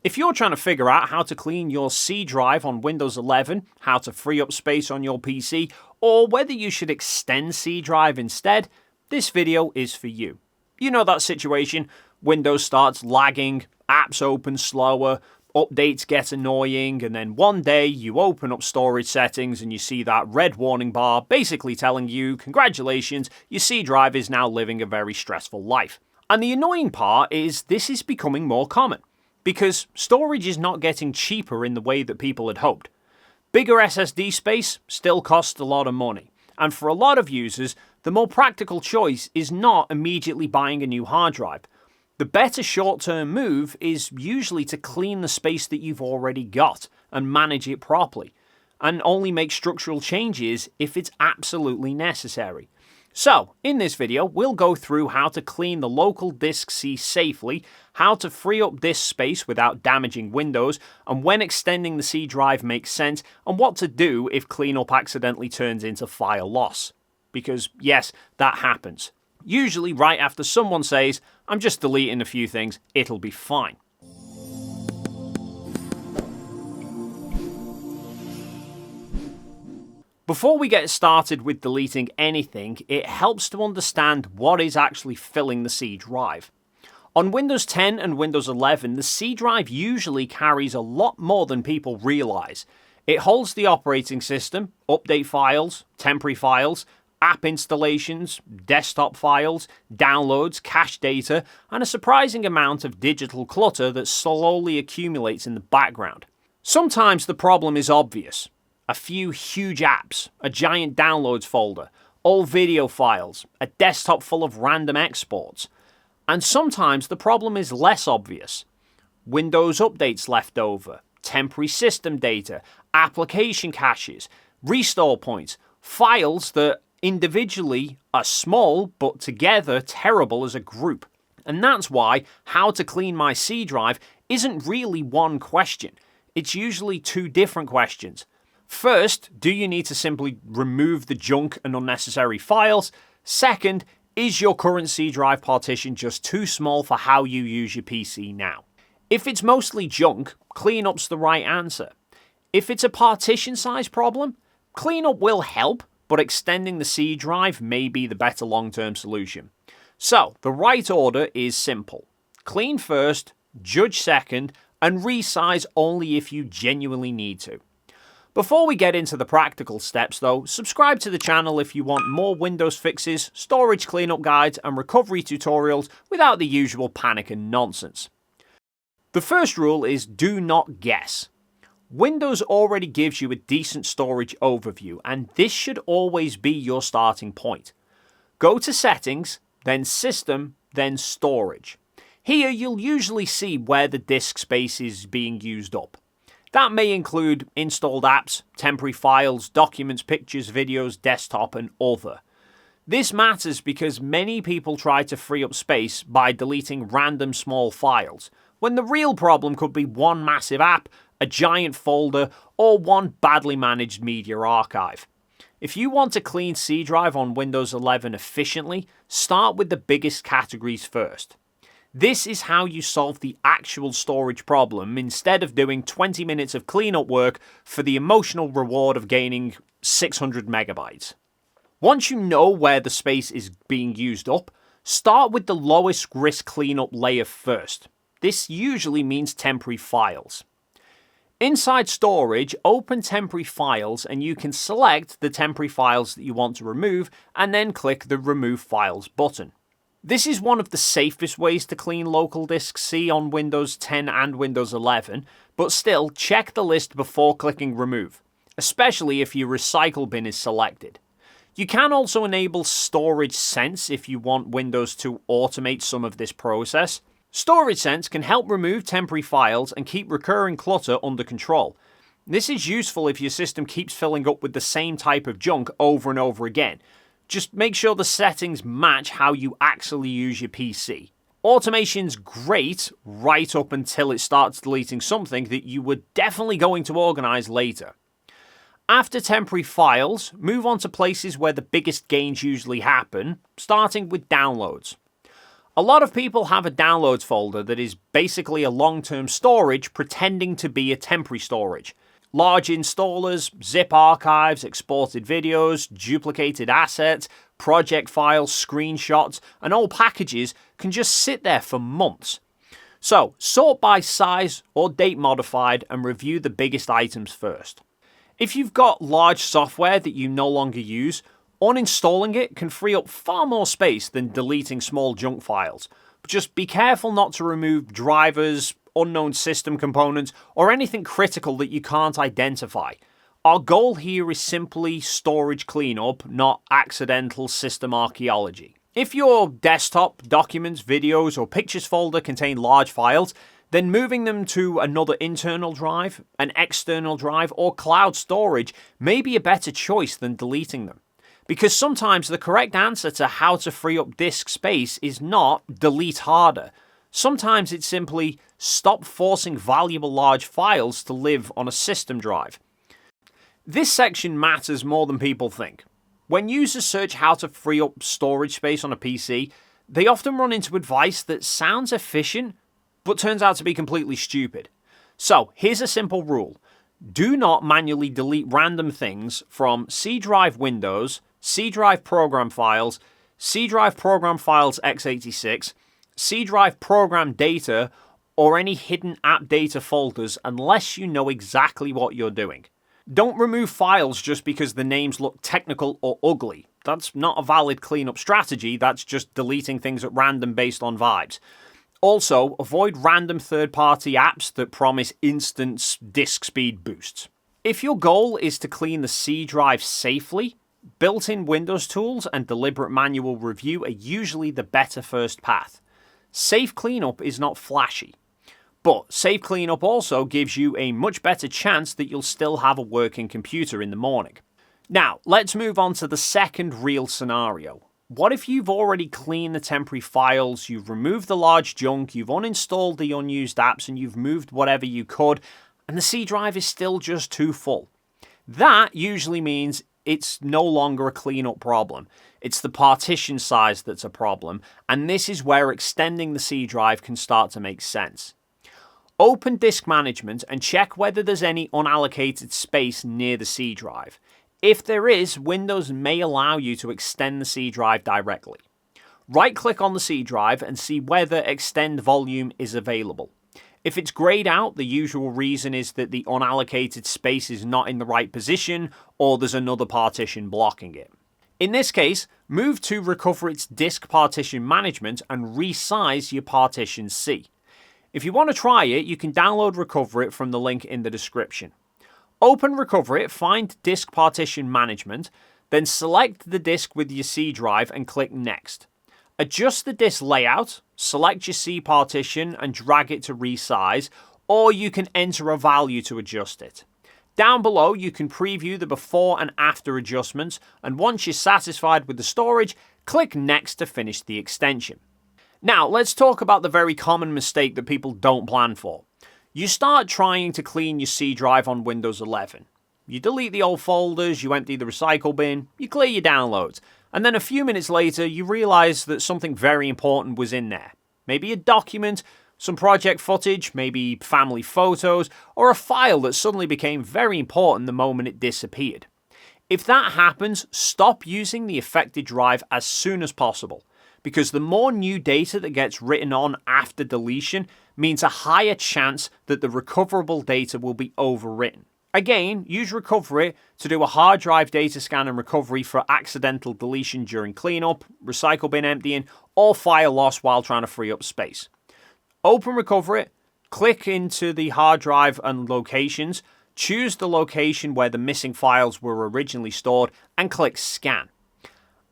If you're trying to figure out how to clean your C drive on Windows 11, how to free up space on your PC, or whether you should extend C drive instead, this video is for you. You know that situation, Windows starts lagging, apps open slower, updates get annoying, and then one day you open up storage settings and you see that red warning bar basically telling you, congratulations, your C drive is now living a very stressful life. And the annoying part is this is becoming more common, because storage is not getting cheaper in the way that people had hoped. Bigger SSD space still costs a lot of money, and for a lot of users, the more practical choice is not immediately buying a new hard drive. The better short-term move is usually to clean the space that you've already got and manage it properly, and only make structural changes if it's absolutely necessary. So, in this video, we'll go through how to clean the local disk C safely, how to free up disk space without damaging Windows, and when extending the C drive makes sense, and what to do if cleanup accidentally turns into file loss. Because, yes, that happens. Usually right after someone says, I'm just deleting a few things, it'll be fine. Before we get started with deleting anything, it helps to understand what is actually filling the C drive. On Windows 10 and Windows 11, the C drive usually carries a lot more than people realize. It holds the operating system, update files, temporary files, app installations, desktop files, downloads, cache data, and a surprising amount of digital clutter that slowly accumulates in the background. Sometimes the problem is obvious. A few huge apps, a giant downloads folder, old video files, a desktop full of random exports. And sometimes the problem is less obvious. Windows updates left over, temporary system data, application caches, restore points, files that individually are small but together terrible as a group. And that's why how to clean my C drive isn't really one question. It's usually two different questions. First, do you need to simply remove the junk and unnecessary files? Second, is your current C drive partition just too small for how you use your PC now? If it's mostly junk, cleanup's the right answer. If it's a partition size problem, cleanup will help, but extending the C drive may be the better long-term solution. So, the right order is simple. Clean first, judge second, and resize only if you genuinely need to. Before we get into the practical steps though, subscribe to the channel if you want more Windows fixes, storage cleanup guides, and recovery tutorials without the usual panic and nonsense. The first rule is do not guess. Windows already gives you a decent storage overview, and this should always be your starting point. Go to Settings, then System, then Storage. Here you'll usually see where the disk space is being used up. That may include installed apps, temporary files, documents, pictures, videos, desktop, and other. This matters because many people try to free up space by deleting random small files, when the real problem could be one massive app, a giant folder, or one badly managed media archive. If you want to clean C drive on Windows 11 efficiently, start with the biggest categories first. This is how you solve the actual storage problem instead of doing 20 minutes of cleanup work for the emotional reward of gaining 600 megabytes. Once you know where the space is being used up, start with the lowest risk cleanup layer first. This usually means temporary files. Inside storage, open temporary files and you can select the temporary files that you want to remove and then click the Remove Files button. This is one of the safest ways to clean local disk C on Windows 10 and Windows 11, but still check the list before clicking Remove, especially if your recycle bin is selected. You can also enable Storage Sense if you want Windows to automate some of this process. Storage Sense can help remove temporary files and keep recurring clutter under control. This is useful if your system keeps filling up with the same type of junk over and over again. Just make sure the settings match how you actually use your PC. Automation's great right up until it starts deleting something that you were definitely going to organize later. After temporary files, move on to places where the biggest gains usually happen, starting with downloads. A lot of people have a downloads folder that is basically a long-term storage pretending to be a temporary storage. Large installers, zip archives, exported videos, duplicated assets, project files, screenshots, and old packages can just sit there for months. So, sort by size or date modified and review the biggest items first. If you've got large software that you no longer use, uninstalling it can free up far more space than deleting small junk files. But just be careful not to remove drivers, unknown system components, or anything critical that you can't identify. Our goal here is simply storage cleanup, not accidental system archaeology. If your desktop, documents, videos, or pictures folder contain large files, then moving them to another internal drive, an external drive, or cloud storage may be a better choice than deleting them. Because sometimes the correct answer to how to free up disk space is not delete harder. Sometimes it's simply stop forcing valuable large files to live on a system drive. This section matters more than people think. When users search how to free up storage space on a PC, they often run into advice that sounds efficient, but turns out to be completely stupid. So, here's a simple rule. Do not manually delete random things from C drive Windows, C drive program files, C drive program files x86, C drive program data, or any hidden app data folders unless you know exactly what you're doing. Don't remove files just because the names look technical or ugly. That's not a valid cleanup strategy, that's just deleting things at random based on vibes. Also, avoid random third-party apps that promise instant disk speed boosts. If your goal is to clean the C drive safely, built-in Windows tools and deliberate manual review are usually the better first path. Safe cleanup is not flashy, but safe cleanup also gives you a much better chance that you'll still have a working computer in the morning. Now, let's move on to the second real scenario. What if you've already cleaned the temporary files, you've removed the large junk, you've uninstalled the unused apps, and you've moved whatever you could, and the C drive is still just too full? That usually means it's no longer a cleanup problem. It's the partition size that's a problem, and this is where extending the C drive can start to make sense. Open Disk Management and check whether there's any unallocated space near the C drive. If there is, Windows may allow you to extend the C drive directly. Right-click on the C drive and see whether Extend Volume is available. If it's grayed out, the usual reason is that the unallocated space is not in the right position or there's another partition blocking it. In this case, move to Recoverit's Disk Partition Management and resize your partition C. If you want to try it, you can download Recoverit from the link in the description. Open Recoverit, find Disk Partition Management, then select the disk with your C drive and click Next. Adjust the disk layout, select your C partition and drag it to resize, or you can enter a value to adjust it. Down below, you can preview the before and after adjustments, and once you're satisfied with the storage, click Next to finish the extension. Now, let's talk about the very common mistake that people don't plan for. You start trying to clean your C drive on Windows 11. You delete the old folders, you empty the recycle bin, you clear your downloads, and then a few minutes later you realize that something very important was in there. Maybe a document, some project footage, maybe family photos, or a file that suddenly became very important the moment it disappeared. If that happens, stop using the affected drive as soon as possible, because the more new data that gets written on after deletion means a higher chance that the recoverable data will be overwritten. Again, use Recoverit to do a hard drive data scan and recovery for accidental deletion during cleanup, recycle bin emptying, or file loss while trying to free up space. Open Recoverit, click into the hard drive and locations, choose the location where the missing files were originally stored, and click Scan.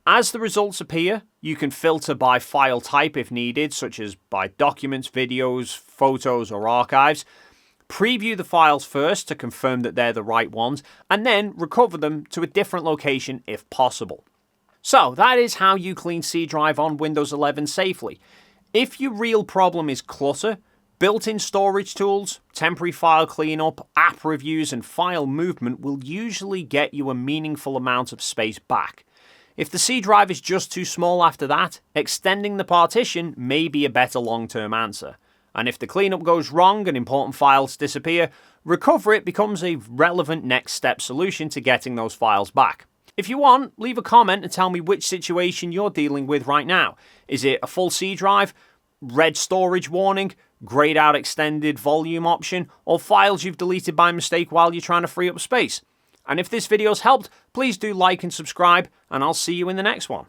As the results appear, you can filter by file type if needed, such as by documents, videos, photos, or archives. Preview the files first to confirm that they're the right ones, and then recover them to a different location if possible. So that is how you clean C drive on Windows 11 safely. If your real problem is clutter, built-in storage tools, temporary file cleanup, app reviews, and file movement will usually get you a meaningful amount of space back. If the C drive is just too small after that, extending the partition may be a better long-term answer. And if the cleanup goes wrong and important files disappear, Recoverit becomes a relevant next step solution to getting those files back. If you want, leave a comment and tell me which situation you're dealing with right now. Is it a full C drive, red storage warning, grayed out extended volume option, or files you've deleted by mistake while you're trying to free up space? And if this video's helped, please do like and subscribe, and I'll see you in the next one.